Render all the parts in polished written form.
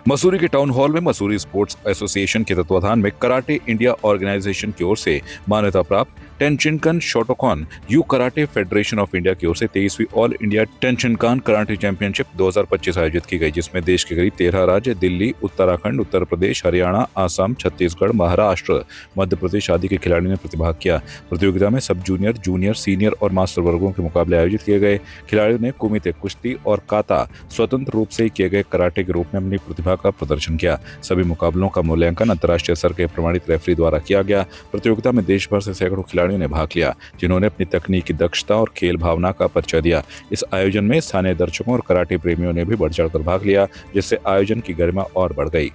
मसूरी के town hall में Mussoorie sports association के तत्वाधान में कराटे इंडिया ऑर्गेनाइजेशन की ओर से मान्यता प्राप्त Tenshinkan Shotokan U karate federation of India की ओर से 23वीं all India Tenshinkan karate championship 2025 आयोजित की गई, जिसमें देश के करीब 13 राज्य दिल्ली, उत्तराखंड, उत्तर प्रदेश, हरियाणा, आसाम, छत्तीसगढ़, महाराष्ट्र, मध्य प्रदेश आदि के खिलाड़ियों ने प्रतिभाग किया। प्रतियोगिता में सब जूनियर, जूनियर, सीनियर और मास्टर वर्गों के मुकाबले आयोजित किए गए। खिलाड़ियों ने कुमिते, कुश्ती और काता स्वतंत्र रूप से किए गए कराटे के रूप में अपनी प्रतिभा का प्रदर्शन किया। सभी मुकाबलों का मूल्यांकन अंतर्राष्ट्रीय स्तर के प्रमाणित रेफरी द्वारा किया गया। प्रतियोगिता में देश भर से सैकड़ों खिलाड़ियों ने भाग लिया, जिन्होंने अपनी तकनीकी दक्षता और खेल भावना का परिचय दिया। इस आयोजन में स्थानीय दर्शकों और कराटे प्रेमियों ने भी बढ़ चढ़कर भाग लिया, जिससे आयोजन की गरिमा और बढ़ गई।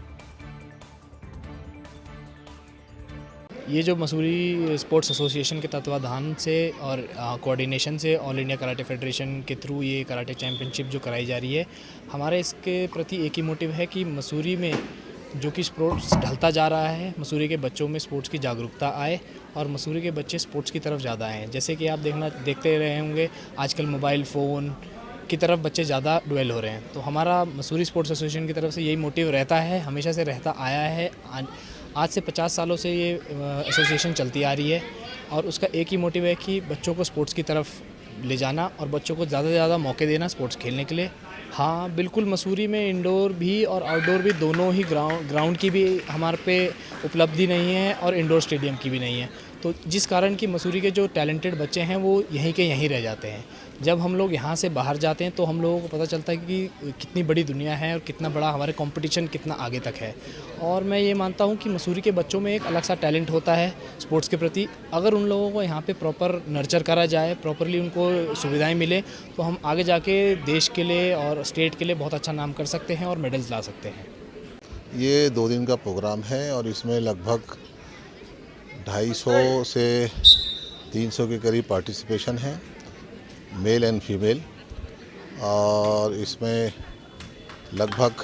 ये जो मसूरी स्पोर्ट्स एसोसिएशन के तत्वाधान से और कोऑर्डिनेशन से ऑल इंडिया कराटे फेडरेशन के थ्रू ये कराटे चैम्पियनशिप जो कराई जा रही है, हमारे इसके प्रति एक ही मोटिव है कि मसूरी में जो कि स्पोर्ट्स ढलता जा रहा है, मसूरी के बच्चों में स्पोर्ट्स की जागरूकता आए और मसूरी के बच्चे स्पोर्ट्स की तरफ ज़्यादा आएँ। जैसे कि आप देखते रहे होंगे, आजकल मोबाइल फ़ोन की तरफ बच्चे ज़्यादा डुएल हो रहे हैं। तो हमारा मसूरी स्पोर्ट्स एसोसिएशन की तरफ से यही मोटिव रहता है, हमेशा से रहता आया है। आज से 50 सालों से ये एसोसिएशन चलती आ रही है और उसका एक ही मोटिव है कि बच्चों को स्पोर्ट्स की तरफ ले जाना और बच्चों को ज़्यादा से ज़्यादा मौके देना स्पोर्ट्स खेलने के लिए। हाँ, बिल्कुल, मसूरी में इंडोर भी और आउटडोर भी दोनों ही ग्राउंड की भी हमारे पे उपलब्धि नहीं है और इंडोर स्टेडियम की भी नहीं है। तो जिस कारण कि मसूरी के जो टैलेंटेड बच्चे हैं वो यहीं के यहीं रह जाते हैं। जब हम लोग यहाँ से बाहर जाते हैं तो हम लोगों को पता चलता है कि कितनी बड़ी दुनिया है और कितना बड़ा हमारे कंपटीशन कितना आगे तक है। और मैं ये मानता हूँ कि मसूरी के बच्चों में एक अलग सा टैलेंट होता है स्पोर्ट्स के प्रति। अगर उन लोगों को यहाँ पे प्रॉपर नर्चर करा जाए, प्रॉपरली उनको सुविधाएं मिले, तो हम आगे जाके देश के लिए और स्टेट के लिए बहुत अच्छा नाम कर सकते हैं और मेडल्स ला सकते हैं। ये 2 दिन का प्रोग्राम है और इसमें लगभग 250 से 300 के करीब पार्टिसिपेशन है, मेल एंड फीमेल। और इसमें लगभग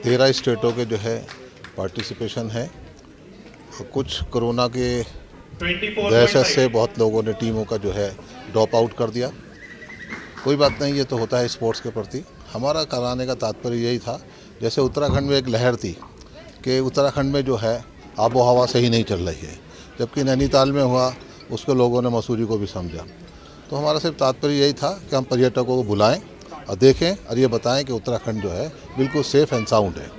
13 स्टेटों के जो है पार्टिसिपेशन है। कुछ कोरोना के दहशत से बहुत लोगों ने टीमों का जो है ड्रॉप आउट कर दिया। कोई बात नहीं, ये तो होता है स्पोर्ट्स के प्रति। हमारा कराने का तात्पर्य यही था, जैसे उत्तराखंड में एक लहर थी कि उत्तराखंड में जो है आबो हवा सही नहीं चल रही है, जबकि नैनीताल में हुआ, उसको लोगों ने मसूरी को भी समझा। तो हमारा सिर्फ तात्पर्य यही था कि हम पर्यटकों को बुलाएं और देखें और ये बताएं कि उत्तराखंड जो है बिल्कुल सेफ़ एंड साउंड है,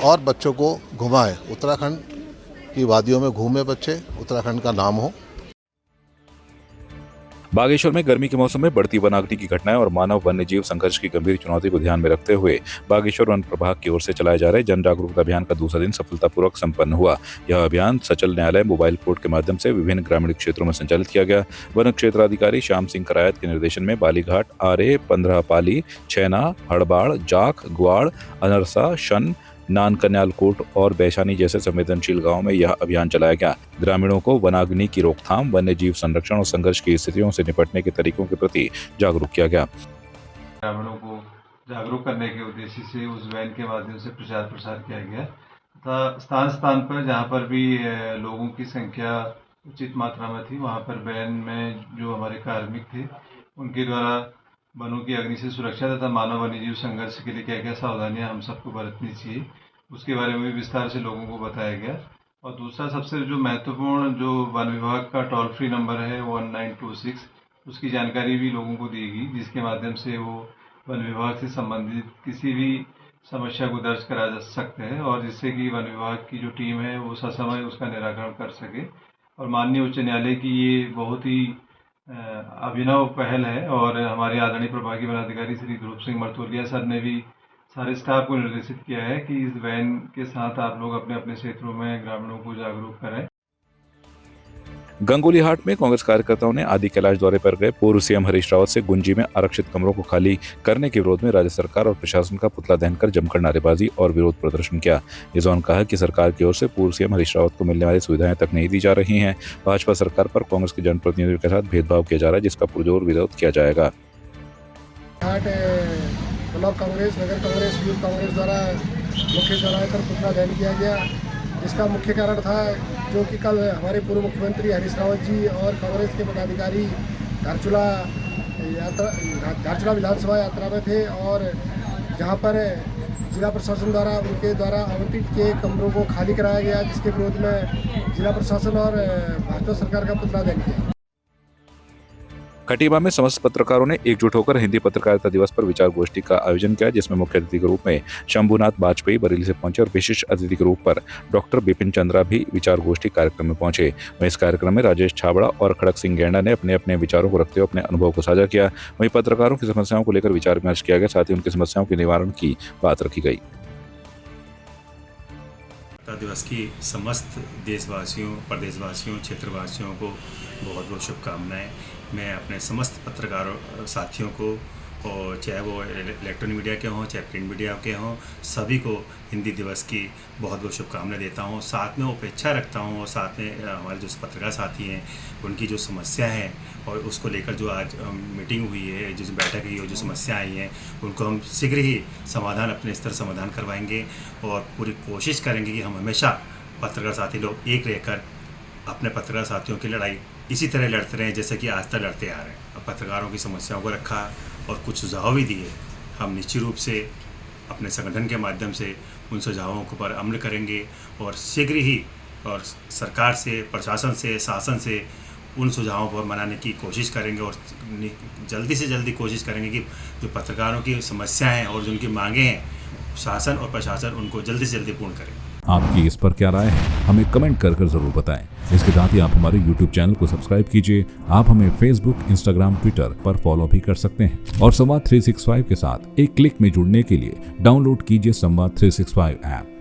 और बच्चों को घुमाएं। उत्तराखंड की वादियों में घूमे बच्चे, उत्तराखंड का नाम हो। बागेश्वर में गर्मी के मौसम में बढ़ती वनाग्नि की घटनाएं और मानव वन्य जीव संघर्ष की गंभीर चुनौती को ध्यान में रखते हुए बागेश्वर वन प्रभाग की ओर से चलाए जा रहे जन जागरूकता अभियान का दूसरा दिन सफलतापूर्वक संपन्न हुआ। यह अभियान सचल न्यायालय मोबाइल कोर्ट के माध्यम से विभिन्न ग्रामीण क्षेत्रों में संचालित किया गया। वन क्षेत्राधिकारी श्याम सिंह करायत के निर्देशन में बालीघाट, आरे, 15 पाली, छैना, हड़बाड़, जाख, ग्वाड़, अनरसा, शन, नानकन्यालकोट और बैशानी जैसे संवेदनशील गांवों में यह अभियान चलाया गया। ग्रामीणों को वनाग्नि की रोकथाम, वन्य जीव संरक्षण और संघर्ष की स्थितियों से निपटने के तरीकों के प्रति जागरूक किया गया। ग्रामीणों को जागरूक करने के उद्देश्य से उस वैन के माध्यम से प्रचार प्रसार किया गया तथा स्थान स्थान पर जहां पर भी लोगों की संख्या उचित मात्रा में थी, वहां पर वैन में जो हमारे कार्मिक थे उनके द्वारा वनों की अग्नि से सुरक्षा तथा मानव वन्यजीव संघर्ष के लिए क्या क्या सावधानियां हम सबको बरतनी चाहिए, उसके बारे में भी विस्तार से लोगों को बताया गया। और दूसरा सबसे जो महत्वपूर्ण जो वन विभाग का टोल फ्री नंबर है 1926, उसकी जानकारी भी लोगों को दी गई, जिसके माध्यम से वो वन विभाग से संबंधित किसी भी समस्या को दर्ज करा जा सकते हैं और जिससे कि वन विभाग की जो टीम है वो ससमय उसका निराकरण कर सके। और माननीय उच्च न्यायालय की ये बहुत ही अभिनव पहल है और हमारे आदरणीय प्रभागी वनाधिकारी श्री ध्रुव सिंह मरतोलिया सर ने भी सारे स्टाफ को निर्देशित किया है कि इस वैन के साथ आप लोग अपने अपने क्षेत्रों में ग्रामीणों को जागरूक करें। गंगोली हाट में कांग्रेस कार्यकर्ताओं ने आदि कैलाश दौरे पर गए पूर्व सीएम हरीश रावत से गुंजी में आरक्षित कमरों को खाली करने के विरोध में राज्य सरकार और प्रशासन का पुतला दहन कर जमकर नारेबाजी और विरोध प्रदर्शन किया। इस दौरान कहा कि सरकार की ओर से पूर्व सीएम हरीश रावत को मिलने वाली सुविधाएं तक नहीं दी जा रही हैं। भाजपा सरकार पर कांग्रेस के जनप्रतिनिधियों के साथ भेदभाव किया जा रहा है, जिसका पुरजोर विरोध किया जाएगा। ब्लॉक कांग्रेस, नगर कांग्रेस, यूथ कांग्रेस द्वारा मुख्य चौराहे पर पुतला दहन किया गया, जिसका मुख्य कारण था जो कि कल हमारे पूर्व मुख्यमंत्री हरीश रावत जी और कांग्रेस के पदाधिकारी धारचूला विधानसभा यात्रा में थे और जहां पर जिला प्रशासन द्वारा उनके द्वारा आवंटित किए कमरों को खाली कराया गया, जिसके विरोध में जिला प्रशासन और भाजपा सरकार का पुतला दहन किया। खटीमा में समस्त पत्रकारों ने एकजुट होकर हिंदी पत्रकारिता दिवस पर विचार गोष्ठी का आयोजन किया, जिसमें मुख्य अतिथि के रूप में शंभुनाथ वाजपेयी बरेली से पहुंचे और विशिष्ट अतिथि के रूप पर डॉक्टर बिपिन चंद्रा भी विचार गोष्ठी कार्यक्रम में पहुंचे। वहीं इस कार्यक्रम में राजेश छाबड़ा और खड़क सिंह गैंडा ने अपने अपने विचारों को रखते हुए अपने अनुभव को साझा किया। वहीं पत्रकारों की समस्याओं को लेकर विचार विमर्श किया गया, साथ ही उनकी समस्याओं के निवारण की बात रखी गई। दिवस की समस्त देशवासियों, प्रदेशवासियों, क्षेत्रवासियों को बहुत बहुत शुभकामनाएं। मैं अपने समस्त पत्रकारों साथियों को, और चाहे वो इलेक्ट्रॉनिक मीडिया के हों चाहे प्रिंट मीडिया के हों, सभी को हिंदी दिवस की बहुत बहुत शुभकामनाएं देता हूं। साथ में अपेक्षा रखता हूं और साथ में हमारे जो पत्रकार साथी हैं उनकी जो समस्या है और उसको लेकर जो आज मीटिंग हुई है, जिस बैठक हुई है, जो समस्या आई हैं उनको हम शीघ्र ही समाधान अपने स्तर समाधान करवाएंगे और पूरी कोशिश करेंगे कि हम हमेशा पत्रकार साथी लोग एक रहकर अपने पत्रकार साथियों की लड़ाई इसी तरह लड़ते रहें जैसे कि आज तक लड़ते आ रहे हैं। अब पत्रकारों की समस्याओं को रखा और कुछ सुझाव भी दिए। हम निश्चित रूप से अपने संगठन के माध्यम से उन सुझावों को पर अमल करेंगे और शीघ्र ही और सरकार से, प्रशासन से, शासन से उन सुझावों पर मनाने की कोशिश करेंगे और जल्दी से जल्दी कोशिश करेंगे कि जो पत्रकारों की समस्याएं हैं और जो उनकी मांगें हैं, शासन और प्रशासन उनको जल्दी से जल्दी पूर्ण करें। आपकी इस पर क्या राय है, हमें कमेंट कर जरूर बताएं। इसके साथ ही आप हमारे YouTube चैनल को सब्सक्राइब कीजिए। आप हमें Facebook, Instagram, Twitter पर फॉलो भी कर सकते हैं और संवाद 365 के साथ एक क्लिक में जुड़ने के लिए डाउनलोड कीजिए संवाद 365 ऐप।